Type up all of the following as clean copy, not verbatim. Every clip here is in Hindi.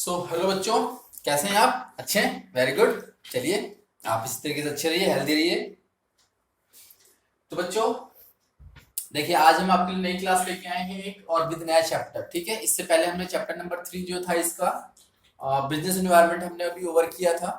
हेलो बच्चों, कैसे हैं आप? अच्छे हैं? Very good. चलिए, आप इस तरीके से अच्छे रहिए, हेल्दी रहिए। तो बच्चों, देखिए आज हम आपके लिए नई क्लास लेके आए हैं एक और विद नया चैप्टर। ठीक है, इससे पहले हमने चैप्टर नंबर 3 जो था इसका बिजनेस एनवायरनमेंट हमने अभी ओवर किया था।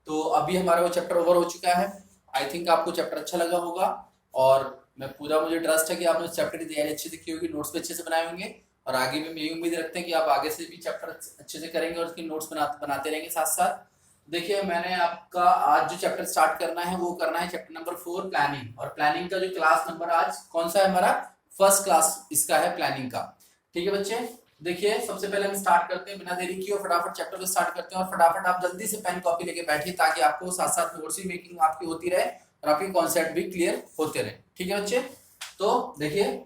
तो अभी हमारा वो चैप्टर ओवर हो चुका है। आई थिंक आपको चैप्टर अच्छा लगा होगा और मुझे ट्रस्ट है कि आपने उस चैप्टर की तैयारी अच्छे से की होगी, नोट्स भी अच्छे से बनाए होंगे। और आगे भी हम यही उम्मीद रखते हैं कि आप आगे से भी चैप्टर अच्छे से करेंगे और उसके नोट्स बनाते रहेंगे साथ साथ। देखिए, मैंने आपका आज जो चैप्टर स्टार्ट करना है वो करना है चैप्टर नंबर 4 प्लानिंग। और प्लानिंग का जो क्लास नंबर आज कौन सा है हमारा? फर्स्ट क्लास इसका है प्लानिंग का। ठीक है बच्चे, देखिए सबसे पहले हम स्टार्ट करते हैं बिना देरी किए और फटाफट चैप्टर को स्टार्ट करते हैं। और फटाफट आप जल्दी से पेन कॉपी लेके बैठिए ताकि आपको साथ साथ नोट्स भी मेकिंग आपकी होती रहे और आपके कॉन्सेप्ट भी क्लियर होते रहे। ठीक है बच्चे, तो देखिए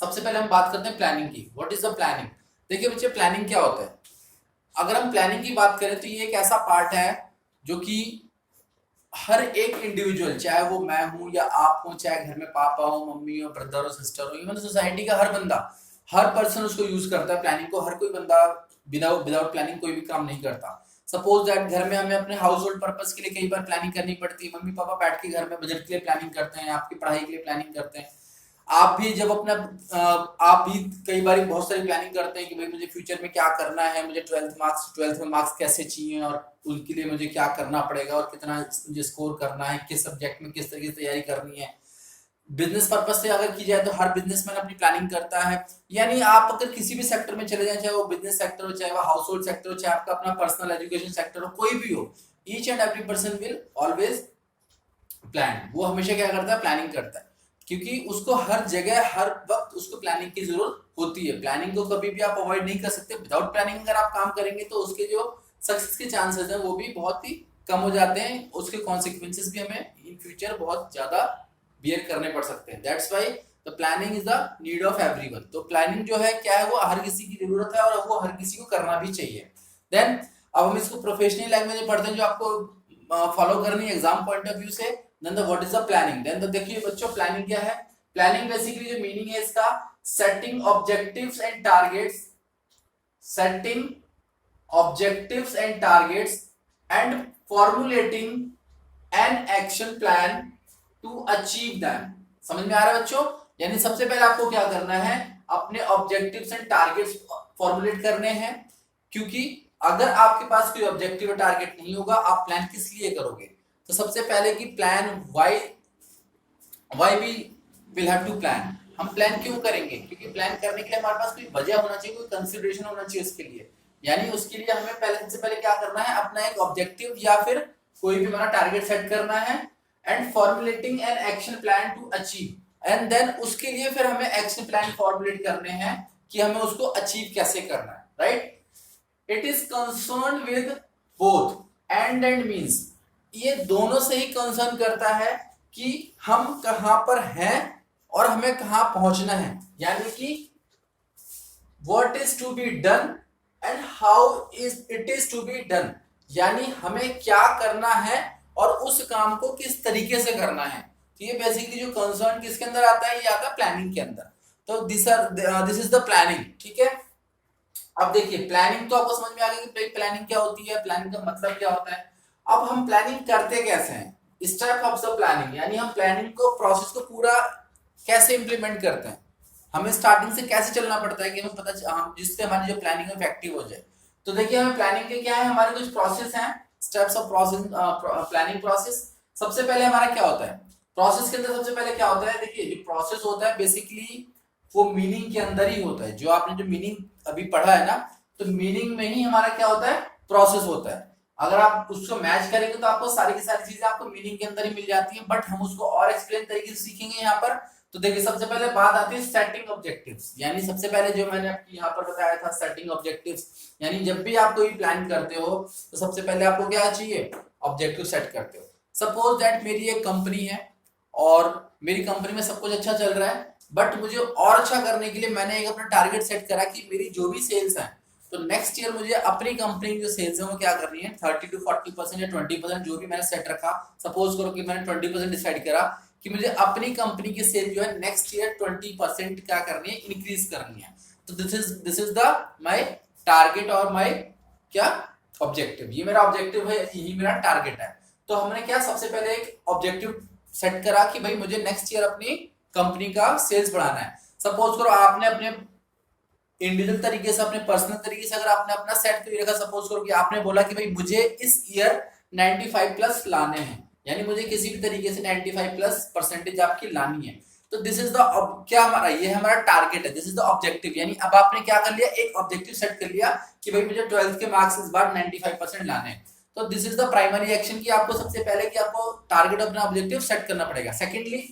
सबसे पहले हम बात करते हैं प्लानिंग की। What is the planning? देखिए बच्चे, प्लानिंग क्या होता है? अगर हम प्लानिंग की बात करें तो ये एक ऐसा पार्ट है जो कि हर एक इंडिविजुअल, चाहे वो मैं हूं या आप हो, चाहे घर में पापा हो, मम्मी हो, ब्रदर हो, सिस्टर हो, इवन सोसाइटी का हर बंदा, हर पर्सन उसको यूज करता है प्लानिंग को। हर कोई बंदा विदाउट प्लानिंग कोई भी काम नहीं करता। सपोज दैट घर में हमें अपने हाउस होल्ड पर्पज के लिए कई बार प्लानिंग करनी पड़ती है। मम्मी पापा बैठ के घर में बजट के लिए प्लानिंग करते हैं, आपकी पढ़ाई के लिए प्लानिंग करते हैं। आप भी जब अपना आप भी कई बार बहुत सारी प्लानिंग करते हैं कि भाई मुझे फ्यूचर में क्या करना है, मुझे ट्वेल्थ में मार्क्स कैसे चाहिए और उनके लिए मुझे क्या करना पड़ेगा और कितना मुझे स्कोर करना है, किस सब्जेक्ट में किस तरीके से तैयारी करनी है। बिजनेस पर्पज से अगर की जाए तो हर बिजनेसमैन अपनी प्लानिंग करता है। यानी आप अगर किसी भी सेक्टर में चले जाएं, चाहे वो बिजनेस सेक्टर हो, चाहे वो हाउस होल्ड सेक्टर हो, चाहे आपका अपना पर्सनल एजुकेशन सेक्टर हो, कोई भी हो, each and every person will always plan. वो हमेशा क्या करता है? प्लानिंग करता है, क्योंकि उसको हर जगह हर वक्त उसको प्लानिंग की जरूरत होती है। प्लानिंग को कभी भी आप अवॉइड नहीं कर सकते। विदाउट प्लानिंग अगर आप काम करेंगे तो उसके जो सक्सेस के चांसेस हैं वो भी बहुत ही कम हो जाते हैं। उसके कॉन्सिक्वेंसेस भी हमें इन फ्यूचर बहुत ज्यादा बियर करने पड़ सकते हैं। That's why the planning is the need of everyone. तो प्लानिंग जो है क्या है, वो हर किसी की जरूरत है और वो हर किसी को करना भी चाहिए। देन अब हम इसको प्रोफेशनल लैंग्वेज में पढ़ते हैं जो आपको फॉलो करनी है एग्जाम पॉइंट ऑफ व्यू से। Then the what is the planning? Then तो देखिए बच्चों, प्लानिंग क्या है? प्लानिंग बेसिकली जो मीनिंग है इसका, setting objectives and targets, setting objectives and targets and formulating an action plan to achieve them. समझ में आ रहा है बच्चों? यानी सबसे पहले आपको क्या करना है? अपने ऑब्जेक्टिव्स एंड टारगेट्स फॉर्मुलेट करने हैं। क्योंकि अगर आपके पास कोई ऑब्जेक्टिव और टारगेट नहीं होगा, आप प्लान किस लिए करोगे? तो सबसे पहले कि plan why we will have to plan. हम प्लान क्यों करेंगे? क्योंकि प्लान करने के लिए हमारे पास कोई वजह होना चाहिए, कोई कंसिडरेशन होना चाहिए उसके लिए। यानी उसके लिए हमें सबसे पहले क्या करना है? अपना एक ऑब्जेक्टिव या फिर कोई भी हमारा टारगेट सेट करना है and formulating an action plan to achieve. And then उसके लिए फिर हमें एक्शन प्लान फॉर्मुलेट करने हैं कि हमें उसको अचीव कैसे करना है। Right? It is concern with both and means. ये दोनों से ही कंसर्न करता है कि हम कहां पर हैं और हमें कहां पहुंचना है। यानी कि what is to be done and how is it is to be done. यानी हमें क्या करना है और उस काम को किस तरीके से करना है। तो ये बेसिकली जो कंसर्न किसके अंदर आता है? ये आता है प्लानिंग के अंदर। तो दिस इज द प्लानिंग। ठीक है, अब देखिए प्लानिंग तो आपको समझ में आ गई कि प्लानिंग क्या होती है, प्लानिंग का मतलब क्या होता है। अब हम प्लानिंग करते कैसे हैं? स्टेप ऑफ द प्लानिंग, यानी हम प्लानिंग को प्रोसेस को पूरा कैसे इंप्लीमेंट करते हैं। हमें स्टार्टिंग से कैसे चलना पड़ता है कि हमें हम जिससे हमारी जो प्लानिंग है इफेक्टिव हो जाए। तो देखिए, हमें प्लानिंग के क्या है, हमारे कुछ प्रोसेस हैं, steps of process, planning process. सबसे पहले हमारा क्या होता है प्रोसेस के अंदर? सबसे पहले क्या होता है? देखिए जो प्रोसेस होता है बेसिकली वो मीनिंग के अंदर ही होता है। जो आपने जो मीनिंग अभी पढ़ा है ना, तो मीनिंग में ही हमारा क्या होता है? प्रोसेस होता है। अगर आप उसको मैच करेंगे तो आपको सारी की सारी चीजें आपको मीनिंग के अंदर ही मिल जाती हैं। बट हम उसको और एक्सप्लेन तरीके से सीखेंगे यहाँ पर। तो देखिए सबसे पहले बात आती है सेटिंग ऑब्जेक्टिव्स। यानी सबसे पहले जो मैंने आपको यहाँ पर बताया था सेटिंग ऑब्जेक्टिव्स, यानी जब भी आप कोई प्लान करते हो तो सबसे पहले आपको क्या चाहिए? ऑब्जेक्टिव सेट करते हो। सपोज दैट मेरी एक कंपनी है और मेरी कंपनी में सब कुछ अच्छा चल रहा है, बट मुझे और अच्छा करने के लिए मैंने एक अपना टारगेट सेट करा कि मेरी जो भी सेल्स है, तो नेक्स्ट ईयर मुझे अपनी कंपनी की जो सेल्स है वो क्या करनी है? 30 to 40% या 20%, जो भी मैंने सेट रखा। सपोज करो कि मैंने 20% डिसाइड करा कि मुझे अपनी कंपनी की सेल जो है नेक्स्ट ईयर 20% क्या करनी है? इंक्रीज करनी है। तो this is the my target और माय क्या ऑब्जेक्टिव, ये मेरा ऑब्जेक्टिव है, यही मेरा टारगेट है। तो हमने क्या सबसे पहले एक ऑब्जेक्टिव सेट करा कि भाई मुझे नेक्स्ट ईयर अपनी कंपनी का सेल्स बढ़ाना है। सपोज करो आपने अपने इंडिविजुअल तरीके से, अपने पर्सनल तरीके से अगर आपने अपना सेट कर रखा, सपोज करो कि आपने बोला कि भाई मुझे इस ईयर 95 प्लस लाने हैं, यानी मुझे किसी भी तरीके से 95 प्लस परसेंटेज आपकी लानी है। तो दिस इज द क्या हमारा, ये हमारा टारगेट है, दिस इज द ऑब्जेक्टिव। यानी अब आपने क्या कर लिया, एक ऑब्जेक्टिव सेट कर लिया कि भाई मुझे 12th के मार्क्स इस बार 95% लाने हैं। तो this is the primary action कि आपको सबसे पहले कि आपको टारगेट अपना ऑब्जेक्टिव सेट करना पड़ेगा। Secondly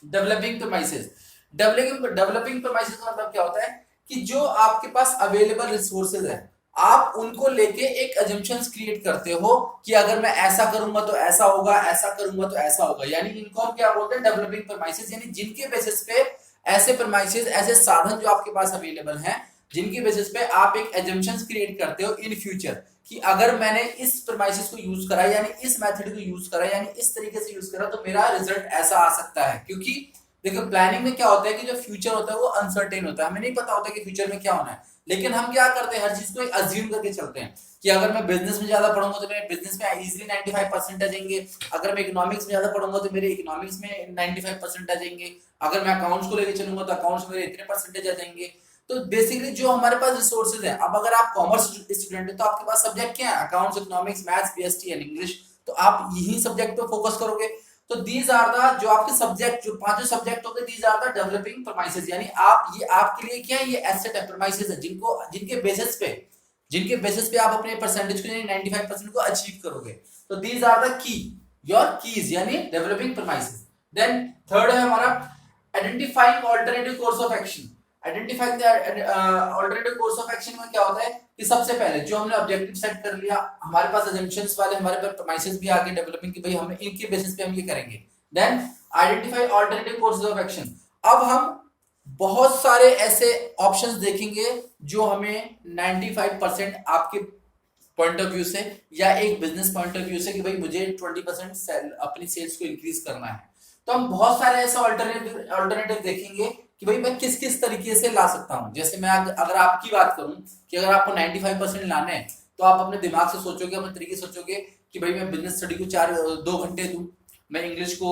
developing premises. Developing premises का मतलब क्या होता है कि जो आपके पास अवेलेबल रिसोर्सेज है आप उनको लेके एक अजम्पशंस क्रिएट करते हो कि अगर मैं ऐसा करूंगा तो ऐसा होगा, ऐसा करूंगा तो ऐसा होगा। यानी इनको हम क्या बोलते हैं, डेवलपिंग प्रेमाइसेस। यानी जिनके बेसिस पे ऐसे प्रेमाइसेस, ऐसे साधन जो आपके पास अवेलेबल हैं, जिनकी बेसिस पे आप एक अजम्पशंस क्रिएट करते हो इन फ्यूचर कि अगर मैंने इस प्रेमाइसेस को यूज करा, यानी इस मेथड को यूज करा, यानी इस तरीके से यूज करा, तो मेरा रिजल्ट ऐसा आ सकता है। क्योंकि देखो प्लानिंग में क्या होता है कि जो फ्यूचर होता है वो अनसर्टेन होता है, हमें नहीं पता होता कि फ्यूचर में क्या होना है। लेकिन हम क्या करते हैं, हर चीज को एक अज्यूम करके चलते हैं कि अगर मैं बिजनेस में ज्यादा पढ़ूंगा तो मेरे बिजनेस में इजीली 95% आ जाएंगे, अगर मैं इकोनॉमिक्स में ज्यादा पढ़ूंगा तो मेरे इकोनॉमिक्स में 95% आ जाएंगे, अगर मैं अकाउंट्स को लेकर चलूंगा तो अकाउंट्स में मेरे इतने परसेंटेज आ जाएंगे। तो बेसिकली जो हमारे पास रिसोर्सेज है, अब अगर आप कॉमर्स स्टूडेंट है तो आपके पास सब्जेक्ट क्या है, accounts, economics, maths, BST and English. तो आप यही सब्जेक्ट पे फोकस करोगे। तो दीज आर द जो आपके सब्जेक्ट, जो पांचों सब्जेक्ट होते हैं, these are the developing premises. यानी आप, ये आपके लिए क्या है, ये एसेट है, प्रेमाइसेस है, जिनको जिनके बेसिस पे आप अपने परसेंटेज को, यानी 95% को अचीव करोगे। तो these are the key, your keys, यानी डेवलपिंग प्रेमाइसेस। देन थर्ड है हमारा identifying alternative course of action. Identifying the alternative course of action में क्या होता है कि सबसे पहले जो हमने ऑब्जेक्टिव सेट कर लिया, हमारे पास अजम्पशंस वाले हमारे पास प्रेमाइसेस भी आ गए डेवलपिंग की, भाई हमें इनके बेसिस पे हम ये करेंगे। Then identify alternative courses of action. अब हम बहुत सारे ऐसे ऑप्शंस देखेंगे जो हमें 95% आपके पॉइंट ऑफ व्यू से या एक बिजनेस पॉइंट ऑफ व्यू से कि भाई मुझे 20% अपनी सेल्स को इंक्रीज करना है, तो हम बहुत सारे ऐसे अल्टरनेटिव देखेंगे कि भाई मैं किस किस तरीके से ला सकता हूं। जैसे मैं अगर आपकी बात करूं कि अगर आपको 95% लाने हैं तो आप अपने दिमाग से सोचोगे, अपने तरीके से सोचोगे कि भाई मैं बिजनेस स्टडी को 2 घंटे दूं, मैं इंग्लिश को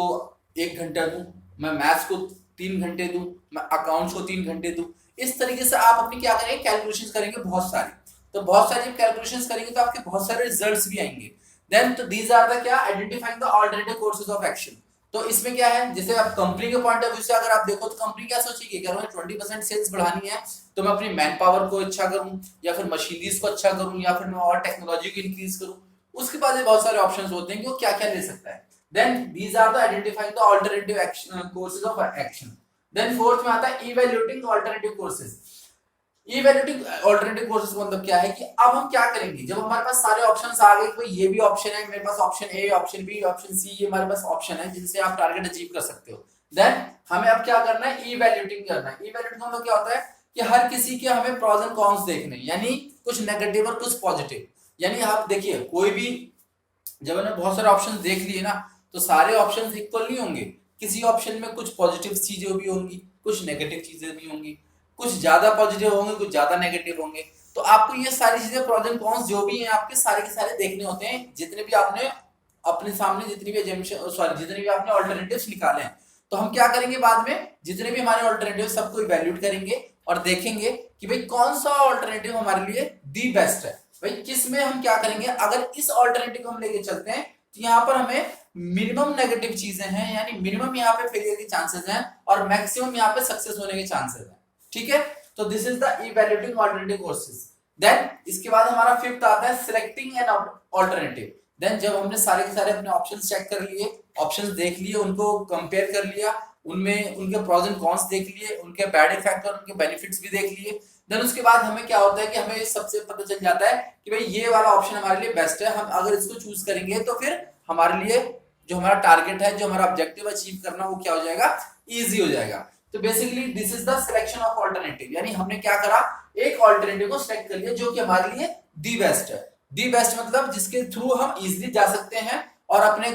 1 घंटा दूं, मैं मैथ्स को 3 घंटे दूं, मैं अकाउंट्स को 3 घंटे दूं। इस तरीके से आप अपनी क्या करेंगे, कैलकुलेशंस करेंगे बहुत सारी। तो बहुत सारी जब कैलकुलेशंस करेंगे तो आपके बहुत सारे रिजल्ट्स भी आएंगे। देन तो दीज आर द क्या, identifying the alternative courses of action. तो इसमें क्या है, जैसे आप कंपनी के पॉइंट ऑफ व्यू से अगर आप देखो तो कंपनी क्या सोचेगी कि अगर मैं 20% सेल्स बढ़ानी है तो मैं अपनी मैन पावर को अच्छा करूं, या फिर मशीनरीज को अच्छा करूं, या फिर मैं और टेक्नोलॉजी को इंक्रीज करूं। उसके पास बहुत सारे ऑप्शंस होते हैं कि वो क्या क्या ले सकता है। Then these are the identifying the alternative action courses of action. Then fourth में आता है evaluating alternative courses. Evaluating alternative courses का मतलब क्या है कि अब हम क्या करेंगे, जब हमारे पास सारे ऑप्शंस आ गए, कोई ये भी ऑप्शन है मेरे पास, option A, option B, option C, ये हमारे पास ऑप्शन है जिनसे आप टारगेट अचीव कर सकते हो। देन हमें अब क्या करना है, इवैल्यूएटिंग करना है। इवैल्यूएटिंग का मतलब क्या होता है कि हर किसी के हमें प्रोस एंड कॉन्स देखने, यानी कुछ नेगेटिव और कुछ पॉजिटिव। यानी आप देखिए, कोई भी जब हमने बहुत सारे ऑप्शन देख लिए ना, तो सारे ऑप्शन इक्वल नहीं होंगे। किसी ऑप्शन में कुछ पॉजिटिव चीजें भी होंगी, कुछ नेगेटिव चीजें भी होंगी, कुछ ज्यादा पॉजिटिव होंगे, कुछ ज्यादा नेगेटिव होंगे। तो आपको ये सारी चीजें, प्रोस एंड कॉन्स जो भी हैं आपके, सारे के सारे देखने होते हैं, जितने भी आपने अपने सामने, जितनी भी जितने भी आपने ऑल्टरनेटिव्स निकाले हैं। तो हम क्या करेंगे, बाद में जितने भी हमारे ऑल्टरनेटिव सबको इवैल्यूएट करेंगे और देखेंगे कि भाई कौन सा ऑल्टरनेटिव हमारे लिए दी बेस्ट है। भाई किस में हम क्या करेंगे, अगर इस ऑल्टरनेटिव को हम लेके चलते हैं तो यहाँ पर हमें मिनिमम नेगेटिव चीजें हैं, यानी मिनिमम यहाँ पे फेलियर के चांसेस हैं और मैक्सिमम यहाँ पे सक्सेस होने के चांसेस हैं। ठीक है, तो this is the evaluating alternative courses. Then इसके बाद हमारा फिफ्थ आता है सिलेक्टिंग एन अल्टरनेटिव। देन जब हमने सारे के सारे अपने ऑप्शंस चेक कर लिए, ऑप्शंस देख लिए, उनको कंपेयर कर लिया, उनमें उनके प्रोस एंड कॉन्स देख लिए, उनके बैड इफेक्ट और उनके बेनिफिट्स भी देख लिए। देन उसके बाद हमें क्या होता है कि हमें सबसे पता चल जाता है कि भाई ये वाला ऑप्शन हमारे लिए बेस्ट है, हम अगर इसको चूज करेंगे तो फिर हमारे लिए जो हमारा टारगेट है, जो हमारा ऑब्जेक्टिव अचीव करना, वो क्या हो जाएगा, इजी हो जाएगा। तो basically this is the selection of alternative. यानी हमने क्या करा, एक अल्टरनेटिव को सिलेक्ट कर लिया जो कि हमारे लिए दी बेस्ट है। दी बेस्ट मतलब जिसके थ्रू हम इजीली जा सकते हैं और अपने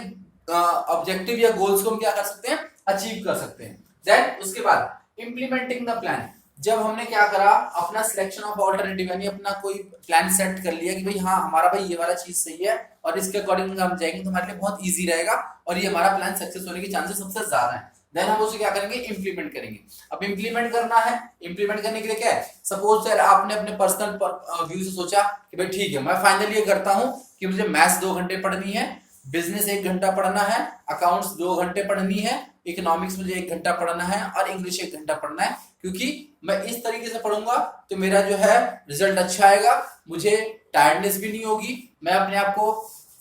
ऑब्जेक्टिव या गोल्स को हम क्या कर सकते हैं, अचीव कर सकते हैं। देन उसके बाद इंप्लीमेंटिंग द प्लान। जब हमने क्या करा, अपना सिलेक्शन ऑफ ऑल्टरनेटिव यानी अपना कोई प्लान सेट कर लिया कि भाई हाँ हमारा भाई ये वाला चीज सही है और इसके अकॉर्डिंग हम जाएंगे तो हमारे लिए बहुत इजी रहेगा और ये हमारा प्लान सक्सेस होने के चांसेस सबसे ज्यादा है, देन हम उसे क्या करेंगे, इंप्लीमेंट करेंगे। अब इंप्लीमेंट करना है, इंप्लीमेंट करने के लिए क्या है, सपोज सर आपने अपने पर्सनल व्यू से सोचा कि भाई ठीक है मैं फाइनली ये करता हूं कि मुझे मैथ्स 2 घंटे पढ़नी है, बिजनेस 1 घंटा पढ़ना है, अकाउंट्स 2 घंटे पढ़नी है, इकोनॉमिक्स मुझे 1 घंटा पढ़ना है और इंग्लिश 1 घंटा पढ़ना है, क्योंकि मैं इस तरीके से पढ़ूंगा तो मेरा जो है रिजल्ट अच्छा आएगा, मुझे टायर्डनेस भी नहीं होगी, मैं अपने आप को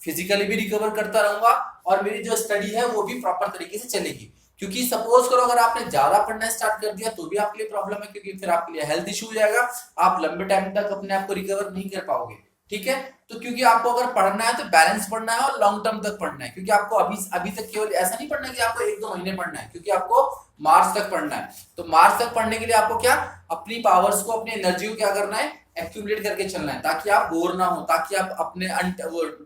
फिजिकली भी रिकवर करता रहूंगा और मेरी जो स्टडी है वो भी प्रॉपर तरीके से चलेगी। क्योंकि सपोज करो अगर आपने ज्यादा पढ़ना स्टार्ट कर दिया तो भी आपके लिए प्रॉब्लम है, क्योंकि फिर आपके लिए हेल्थ इशू हो जाएगा, आप लंबे टाइम तक अपने आप को रिकवर नहीं कर पाओगे। ठीक है, तो क्योंकि आपको अगर पढ़ना है तो बैलेंस पढ़ना है और लॉन्ग टर्म तक पढ़ना है, क्योंकि आपको अभी तक केवल ऐसा नहीं पढ़ना कि आपको 1-2 महीने पढ़ना है, क्योंकि आपको मार्च तक पढ़ना है। तो मार्च तक पढ़ने के लिए आपको क्या, अपनी पावर्स को, अपनी एनर्जी को क्या करना है, एक्यूमुलेट करके चलना है, ताकि आप बोर ना हो, ताकि आप अपने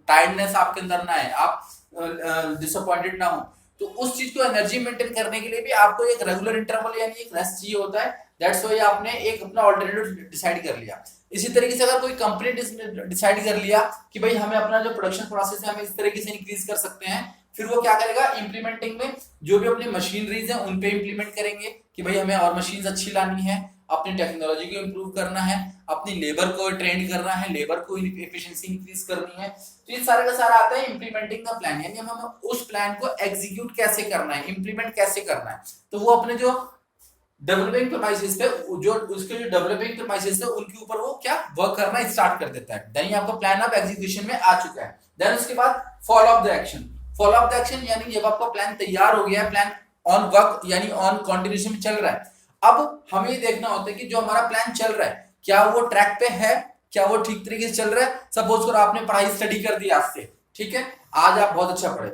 टायर्डनेस आपके अंदर ना आए, आप डिसअपॉइंटेड ना हो। तो उस चीज को एनर्जी मेंटेन करने के लिए भी आपको एक रेगुलर इंटरवल यानी एक रेस्ट चाहिए होता है, दैट्स व्हाई आपने एक अपना ऑल्टरनेटिव डिसाइड कर लिया। इसी तरीके से अगर कोई कंपनी डिसाइड कर लिया कि भाई हमें अपना जो प्रोडक्शन प्रोसेस है हमें इस तरीके से इंक्रीज कर सकते हैं, फिर वो क्या करेगा, इंप्लीमेंटिंग में जो भी अपनी मशीनरीज है उन पे इंप्लीमेंट करेंगे कि भाई हमें और मशीन अच्छी लानी है, अपनी टेक्नोलॉजी को इंप्रूव करना है, अपनी लेबर को ट्रेन करना है, लेबर को एफिशिएंसी इंक्रीज करनी है। तो ये सारा का सारा आता है इंप्लीमेंटिंग का प्लान, यानी हमें उस प्लान को एग्जीक्यूट कैसे करना है, इंप्लीमेंट कैसे करना है। तो वो अपने जो डेवलपिंग प्रोमाइसेस पे, जो उसके जो डेवलपिंग प्रोमाइसेस है उनके ऊपर वो क्या वर्क करना स्टार्ट कर देता है। देन आपका प्लान ऑफ एग्जीक्यूशन में आ चुका है। देन उसके बाद follow up the action. Follow up the action यानी जब आपका प्लान तैयार हो गया है, प्लान ऑन वर्क यानी ऑन कंटिन्यूएशन में चल रहा है, अब हमें ये देखना होता है कि जो हमारा प्लान चल रहा है क्या वो ट्रैक पे है, क्या वो ठीक तरीके से चल रहा है। सपोज करो आपने पढ़ाई स्टडी कर दी आज से, ठीक है, आज आप बहुत अच्छा पढ़े,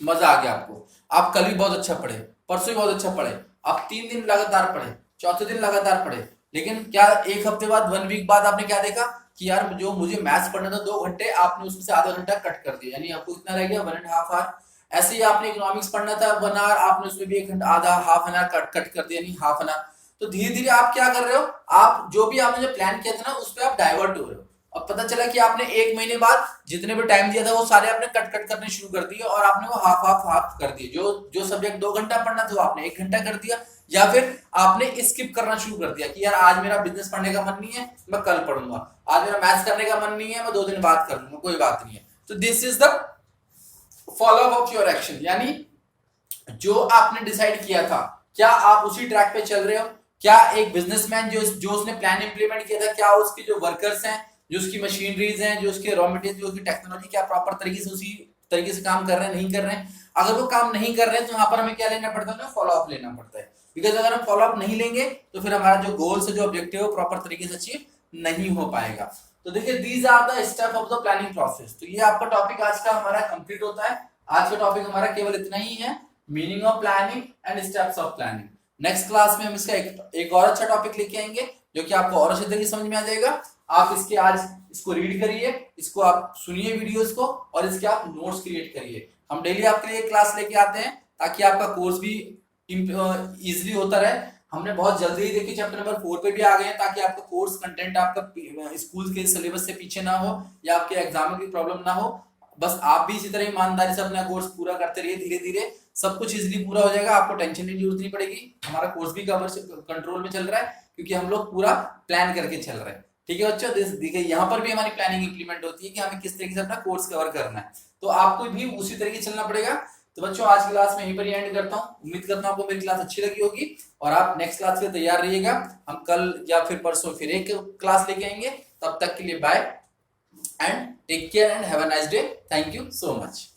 मजा आ गया आपको, आप कल भी बहुत अच्छा पढ़े, परसों भी बहुत अच्छा पढ़े, आप 3 दिन लगातार पढ़े, चौथे दिन लगातार पढ़े, लेकिन क्या एक हफ्ते बाद 1 वीक बाद आपने क्या देखा कि यार जो मुझे मैथ्स पढ़ना था 2 घंटे, आपने उसमें से आधा घंटा कट कर दिया, यानी आपको इतना रह गया 1.5 आवर। ऐसे ही आपने इकोनॉमिक्स पढ़ना था 1 आवर, आपने उसमें भी 1 घंटा आधा हाफ एन आवर कट कर दिया, यानी हाफ एन आवर। तो धीरे धीरे आप क्या कर रहे हो, आप जो भी आपने जो प्लान किया था ना उस पर आप डाइवर्ट हो रहे हो। अब पता चला कि आपने 1 महीने बाद जितने भी टाइम दिया था वो सारे आपने कट कट करने शुरू कर दिए और आपने वो हाफ कर दिए। जो सब्जेक्ट 2 घंटा पढ़ना था वो आपने 1 घंटा कर दिया, या फिर आपने स्किप करना शुरू कर दिया कि यार आज मेरा बिजनेस पढ़ने का मन नहीं है, मैं कल पढ़ूंगा, आज मेरा मैथ्स करने का मन नहीं है, मैं 2 दिन बाद कर लूंगा, कोई बात नहीं है। तो this is the follow up of your action, यानी जो आपने डिसाइड किया था क्या आप उसी ट्रैक पे चल रहे हो, क्या एक बिजनेसमैन जो उसने प्लान इंप्लीमेंट किया था, क्या उसके जो वर्कर्स हैं, जो उसकी मशीनरीज हैं, जो उसके रॉ मटेरियल, जो उसकी टेक्नोलॉजी, क्या प्रॉपर तरीके से उसी तरीके से काम कर रहे हैं, नहीं कर रहे हैं। अगर वो काम नहीं कर रहे हैं तो वहां पर हमें क्या लेना पड़ता है ना, फॉलो अप लेना पड़ता है, बिकॉज अगर हम फॉलो अप नहीं लेंगे तो फिर हमारा जो गोल्स है, जो ऑब्जेक्टिव है, वो प्रॉपर तरीके से अचीव नहीं हो पाएगा। तो देखिए these are the step of the planning process. तो ये आपका टॉपिक आज का हमारा कंप्लीट होता है। आज का टॉपिक हमारा केवल इतना ही है, meaning of planning and steps of planning. Next class में हम इसका एक और अच्छा टॉपिक लेके आएंगे जो कि आपको और अच्छे तरीके समझ में आ जाएगा। आप इसके आज इसको रीड करिए, इसको आप सुनिए वीडियोस को और इसके आप नोट्स क्रिएट करिए। हम डेली आपके लिए क्लास लेके आते हैं ताकि आपका कोर्स भी इजीली होता रहे। हमने बहुत जल्दी ही देखिए चैप्टर नंबर 4 पे भी आ गए हैं ताकि आपका कोर्स कंटेंट आपका स्कूल के सिलेबस से पीछे ना हो या आपके एग्जाम की प्रॉब्लम ना हो। बस आप भी इसी तरह ईमानदारी से अपना कोर्स पूरा करते रहिए, धीरे धीरे सब कुछ इजीली पूरा हो जाएगा, आपको टेंशन की जरूरत नहीं पड़ेगी। हमारा कोर्स भी कंट्रोल में चल रहा है क्योंकि हम लोग पूरा प्लान करके चल रहे हैं। ठीक है बच्चों, देखिए यहाँ पर भी हमारी प्लानिंग इंप्लीमेंट होती है कि हमें किस तरीके से अपना कोर्स कवर करना है, तो आपको भी उसी तरीके से चलना पड़ेगा। तो बच्चों आज की क्लास में यहीं पर एंड करता हूँ। उम्मीद करता हूँ आपको मेरी क्लास अच्छी लगी होगी और आप नेक्स्ट क्लास के लिए तैयार रहिएगा। हम कल या फिर परसों फिर एक क्लास लेके आएंगे। तब तक के लिए bye and take care and have a nice day. Thank you so much.